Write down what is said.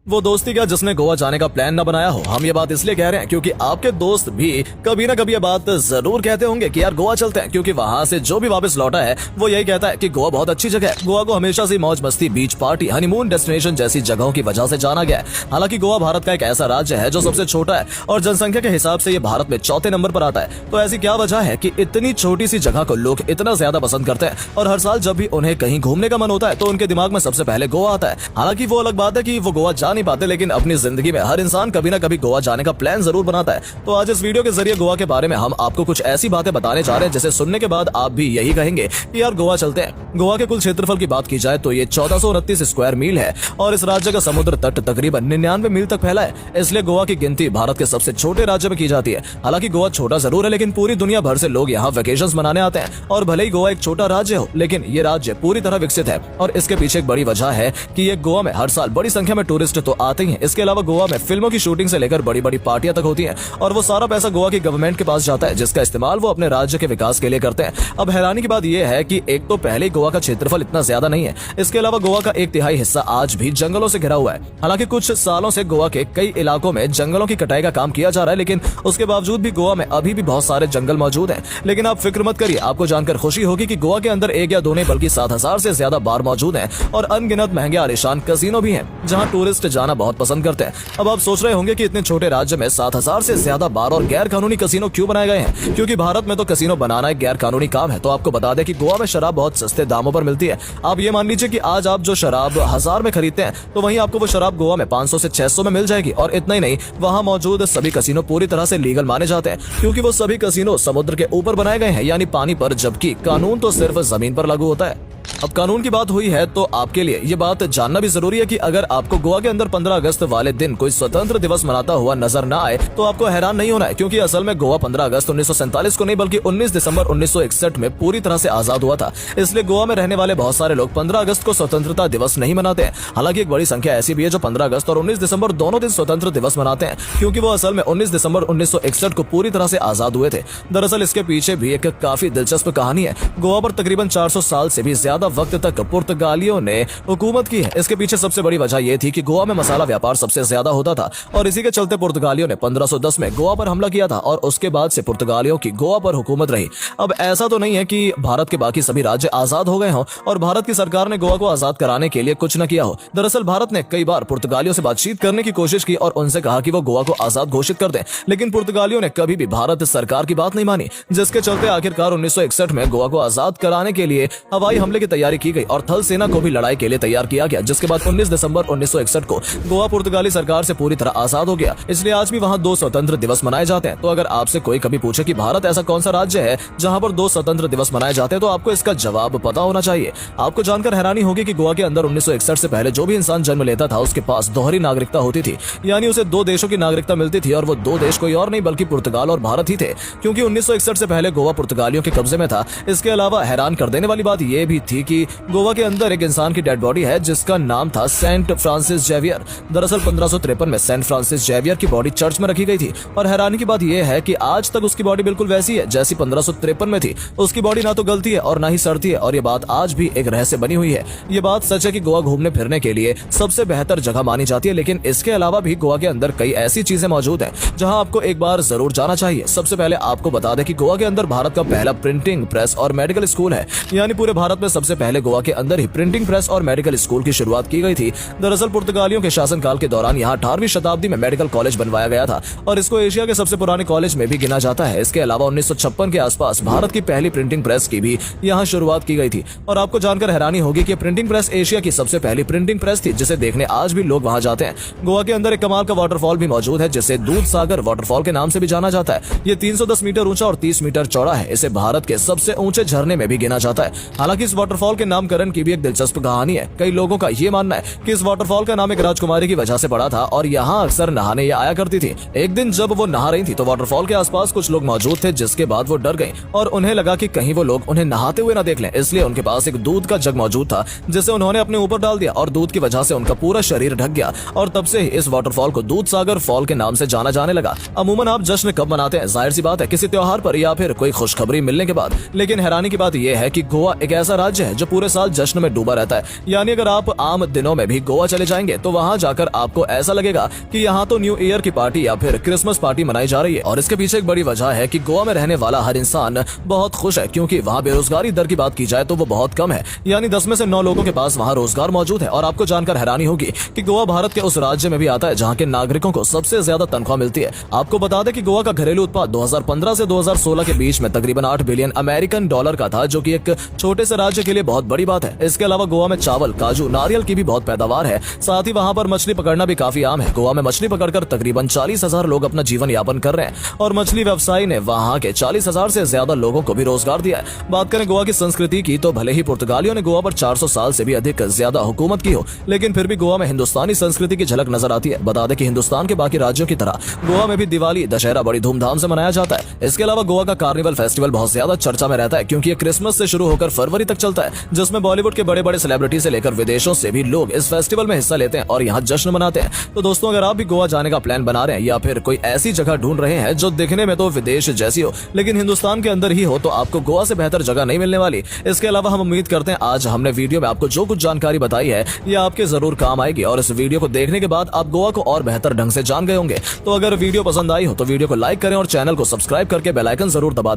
वो दोस्ती क्या जिसने गोवा जाने का प्लान न बनाया हो। हम ये बात इसलिए कह रहे हैं क्योंकि आपके दोस्त भी कभी ना कभी ये बात जरूर कहते होंगे कि यार गोवा चलते हैं, क्योंकि वहां से जो भी वापस लौटा है वो यही कहता है कि गोवा बहुत अच्छी जगह है। गोवा को हमेशा से मौज मस्ती, बीच पार्टी, हनीमून डेस्टिनेशन जैसी जगहों की वजह से जाना गया है। हालांकि गोवा भारत का एक ऐसा राज्य है जो सबसे छोटा है और जनसंख्या के हिसाब से ये भारत में चौथे नंबर पर आता है। तो ऐसी क्या वजह है कि इतनी छोटी सी जगह को लोग इतना ज्यादा पसंद करते हैं और हर साल जब भी उन्हें कहीं घूमने का मन होता है तो उनके दिमाग में सबसे पहले गोवा आता है। हालांकि वो अलग बात है कि वो गोवा जा नहीं पाते, लेकिन अपनी जिंदगी में हर इंसान कभी ना कभी गोवा जाने का प्लान जरूर बनाता है। तो आज इस वीडियो के जरिए गोवा के बारे में हम आपको कुछ ऐसी बातें बताने जा रहे हैं जिसे सुनने के बाद आप भी यही कहेंगे कि यार गोवा चलते हैं। गोवा के कुल क्षेत्रफल की बात की जाए तो ये 1429 स्क्वायर मील है और इस राज्य का समुद्र तट तकरीबन 99 मील तक फैला है। इसलिए गोवा की गिनती भारत के सबसे छोटे राज्य में की जाती है। हालांकि गोवा छोटा जरूर है, लेकिन पूरी दुनिया भर से लोग यहाँ वेकेशंस मनाने आते हैं। और भले ही गोवा एक छोटा राज्य हो, लेकिन ये राज्य पूरी तरह विकसित है और इसके पीछे एक बड़ी वजह है कि ये गोवा में हर साल बड़ी संख्या में टूरिस्ट तो आते ही हैं। इसके अलावा गोवा में फिल्मों की शूटिंग से लेकर बड़ी बड़ी पार्टियां तक होती हैं और वो सारा पैसा गोवा की गवर्नमेंट के पास जाता है, जिसका इस्तेमाल वो अपने राज्य के विकास के लिए करते हैं। अब हैरानी की बात यह है कि एक तो पहले ही गोवा का क्षेत्रफल इतना ज्यादा नहीं है, इसके अलावा गोवा का 1/3 हिस्सा आज भी जंगलों से घिरा हुआ है। हालांकि कुछ सालों से गोवा के कई इलाकों में जंगलों की कटाई का काम किया जा रहा है, लेकिन उसके बावजूद भी गोवा में अभी भी बहुत सारे जंगल मौजूद हैं। लेकिन आप फिक्र मत करिए, आपको जानकर खुशी होगी कि गोवा के अंदर एक या दो नहीं बल्कि 7,000 से ज्यादा बार मौजूद हैं और अनगिनत महंगे आलीशान कसिनो भी हैं जहां टूरिस्ट जाना बहुत पसंद करते हैं। अब आप सोच रहे होंगे कि इतने छोटे राज्य में 7,000 से ज्यादा बार और गैर कानूनी कसिनो क्यों बनाए गए हैं, क्योंकि भारत में तो कसिनो बनाना एक गैर कानूनी काम है। तो आपको बता दें कि गोवा में शराब बहुत सस्ते दामों पर मिलती है। आप ये मान लीजिए कि आज आप जो शराब 1000 में खरीदते हैं तो वहीं आपको वो शराब गोवा में 500 से 600 में मिल जाएगी। और इतना ही नहीं, वहाँ मौजूद सभी कसिनो पूरी तरह से लीगल माने जाते हैं, क्योंकि वो सभी कसिनो समुद्र के ऊपर बनाए गए हैं, यानी पानी पर, जबकि कानून तो सिर्फ जमीन पर लागू होता है। अब कानून की बात हुई है तो आपके लिए ये बात जानना भी जरूरी है कि अगर आपको गोवा के अंदर 15 अगस्त वाले दिन कोई स्वतंत्र दिवस मनाता हुआ नजर ना आए तो आपको हैरान नहीं होना है, क्योंकि असल में गोवा 15 अगस्त 1947 को नहीं बल्कि 19 दिसंबर 1961 में पूरी तरह से आजाद हुआ था। इसलिए गोवा में रहने वाले बहुत सारे लोग 15 अगस्त को स्वतंत्रता दिवस नहीं मनाते हैं। हालांकि एक बड़ी संख्या ऐसी भी है जो 15 अगस्त और 19 दिसंबर दोनों दिन स्वतंत्र दिवस मनाते हैं, क्योंकि वो असल में 19 दिसंबर 1961 को पूरी तरह से आजाद हुए थे। दरअसल इसके पीछे भी एक काफी दिलचस्प कहानी है। गोवा पर तकरीबन 400 साल से भी ज्यादा वक्त तक पुर्तगालियों ने हुकूमत की है। इसके पीछे सबसे बड़ी वजह यह थी कि गोवा में मसाला व्यापार सबसे ज्यादा होता था और इसी के चलते पुर्तगालियों ने 1510 में गोवा पर हमला किया था और उसके बाद से पुर्तगालियों की गोवा पर हुकूमत रही। अब ऐसा तो नहीं है कि भारत के बाकी सभी राज्य आजाद हो गए हों और भारत की सरकार ने गोवा को आजाद कराने के लिए कुछ न किया हो। दरअसल भारत ने कई बार पुर्तगालियों से बातचीत करने की कोशिश की और उनसे कहा कि वो गोवा को आजाद घोषित कर दें, लेकिन पुर्तगालियों ने कभी भी भारत सरकार की बात नहीं मानी, जिसके चलते आखिरकार 1961 में गोवा को आजाद कराने के लिए हवाई हमले की तैयारी की गई और थल सेना को भी लड़ाई के लिए तैयार किया गया, जिसके बाद 19 दिसंबर 1961 को गोवा पुर्तगाली सरकार से पूरी तरह आजाद हो गया। इसलिए आज भी वहाँ 2 स्वतंत्र दिवस मनाए जाते हैं। तो अगर आपसे कोई कभी पूछे कि भारत ऐसा कौन सा राज्य है जहाँ पर 2 स्वतंत्र दिवस मनाए जाते हैं तो आपको इसका जवाब पता होना चाहिए। आपको जानकर हैरानी होगी कि गोवा के अंदर 1961 से पहले जो भी इंसान जन्म लेता था उसके पास दोहरी नागरिकता होती थी, यानी उसे 2 देशों की नागरिकता मिलती थी और वो 2 देश कोई और नहीं बल्कि पुर्तगाल और भारत ही थे, क्योंकि 1961 से पहले गोवा पुर्तगालियों के कब्जे में था। इसके अलावा हैरान कर देने वाली बात यह भी थी कि गोवा के अंदर एक इंसान की डेड बॉडी है जिसका नाम था सेंट फ्रांसिस जेवियर। दरअसल 1553 में सेंट फ्रांसिस जेवियर की बॉडी चर्च में रखी गई थी और हैरानी की बात यह है कि आज तक उसकी बॉडी बिल्कुल वैसी है जैसी 1553 में थी। उसकी बॉडी ना तो गलती है और ना ही सड़ती है और ये बात आज भी एक रहस्य बनी हुई है। ये बात सच है कि गोवा घूमने फिरने के लिए सबसे बेहतर जगह मानी जाती है, लेकिन इसके अलावा भी गोवा के अंदर कई ऐसी चीजें मौजूद हैं जहां आपको एक बार जरूर जाना चाहिए। सबसे पहले आपको बता दें कि गोवा के अंदर भारत का पहला प्रिंटिंग प्रेस और मेडिकल स्कूल है, यानी पूरे भारत में सबसे पहले गोवा के अंदर ही प्रिंटिंग प्रेस और मेडिकल स्कूल की शुरुआत की गई थी। दरअसल पुर्तगालियों के शासनकाल के दौरान यहाँ 18वीं शताब्दी में मेडिकल कॉलेज बनवाया गया था और इसको एशिया के सबसे पुराने कॉलेज में भी गिना जाता है। इसके अलावा 1956 के आसपास भारत की पहली प्रिंटिंग प्रेस की भी यहाँ शुरुआत की गई थी और आपको जानकर हैरानी होगी कि प्रिंटिंग प्रेस एशिया की सबसे पहली प्रिंटिंग प्रेस थी, जिसे देखने आज भी लोग वहाँ जाते हैं। गोवा के अंदर एक कमाल का वाटरफॉल भी मौजूद है जिसे दूध सागर वाटरफॉल के नाम से भी जाना जाता है। ये 310 मीटर ऊंचा और 30 मीटर चौड़ा है। इसे भारत के सबसे ऊंचे झरने में भी गिना जाता है। हालांकि इस वाटरफॉल के नामकरण की भी एक दिलचस्प कहानी है। कई लोगों का ये मानना है कि इस वाटरफॉल का नाम एक राजकुमारी की वजह से पड़ा था और यहाँ अक्सर नहाने ये आया करती थी। एक दिन जब वो नहा रही थी तो वाटरफॉल के आसपास कुछ लोग मौजूद थे, जिसके बाद वो डर गई और उन्हें लगा कि कहीं वो लोग उन्हें नहाते हुए न देख लें। इसलिए उनके पास एक दूध का जग मौजूद था जिसे उन्होंने अपने ऊपर डाल दिया और दूध की वजह से उनका पूरा शरीर ढक गया और तब से ही इस वाटरफॉल को दूध सागर फॉल के नाम से जाना जाने लगा। अमूमन आप जश्न कब मनाते हैं? जाहिर सी बात है किसी त्योहार पर या फिर कोई खुशखबरी मिलने के बाद। लेकिन हैरानी की बात यह है कि गोवा एक ऐसा राज्य राज्य है जो पूरे साल जश्न में डूबा रहता है। यानी अगर आप आम दिनों में भी गोवा चले जाएंगे तो वहाँ जाकर आपको ऐसा लगेगा कि यहाँ तो न्यू ईयर की पार्टी या फिर क्रिसमस पार्टी मनाई जा रही है। और इसके पीछे एक बड़ी वजह है कि गोवा में रहने वाला हर इंसान बहुत खुश है, क्योंकि वहाँ बेरोजगारी दर की बात की जाए तो वो बहुत कम है। यानी 10 में से 9 लोगों के पास वहाँ रोजगार मौजूद है। और आपको जानकर हैरानी होगी कि गोवा भारत के उस राज्य में भी आता है जहाँ के नागरिकों को सबसे ज्यादा तनख्वाह मिलती है। आपको बता दें कि गोवा का घरेलू उत्पाद 2015 से 2016 के बीच में तकरीबन 8 बिलियन अमेरिकन डॉलर का था, जो कि एक छोटे से राज्य के लिए बहुत बड़ी बात है। इसके अलावा गोवा में चावल, काजू, नारियल की भी बहुत पैदावार है। साथ ही वहाँ पर मछली पकड़ना भी काफी आम है। गोवा में मछली पकड़कर तकरीबन 40,000 लोग अपना जीवन यापन कर रहे हैं और मछली व्यवसाय ने वहाँ के 40,000 से ज्यादा लोगों को भी रोजगार दिया है। बात करें गोवा की संस्कृति की तो भले ही पुर्तगालियों ने गोवा पर 400 साल से भी अधिक ज्यादा हुकूमत की हो, लेकिन फिर भी गोवा में हिंदुस्तानी संस्कृति की झलक नजर आती है। बता दें कि हिंदुस्तान के बाकी राज्यों की तरह गोवा में भी दिवाली, दशहरा बड़ी धूमधाम से मनाया जाता है। इसके अलावा गोवा का कार्निवल फेस्टिवल बहुत ज्यादा चर्चा में रहता है, क्योंकि ये क्रिसमस से शुरू होकर फरवरी तक चलता है, जिसमें बॉलीवुड के बड़े बड़े सेलिब्रिटी से लेकर विदेशों से भी लोग इस फेस्टिवल में हिस्सा लेते हैं और यहाँ जश्न मनाते हैं। तो दोस्तों, अगर आप भी गोवा जाने का प्लान बना रहे हैं या फिर कोई ऐसी जगह ढूंढ रहे हैं जो दिखने में तो विदेश जैसी हो लेकिन हिंदुस्तान के अंदर ही हो, तो आपको गोवा से बेहतर जगह नहीं मिलने वाली। इसके अलावा हम उम्मीद करते हैं आज हमने वीडियो में आपको जो कुछ जानकारी बताई है ये आपके जरूर काम आएगी और इस वीडियो को देखने के बाद आप गोवा को और बेहतर ढंग से जान गए होंगे। तो अगर वीडियो पसंद आई हो तो वीडियो को लाइक करें और चैनल को सब्सक्राइब करके बेल आइकन जरूर दबा दें।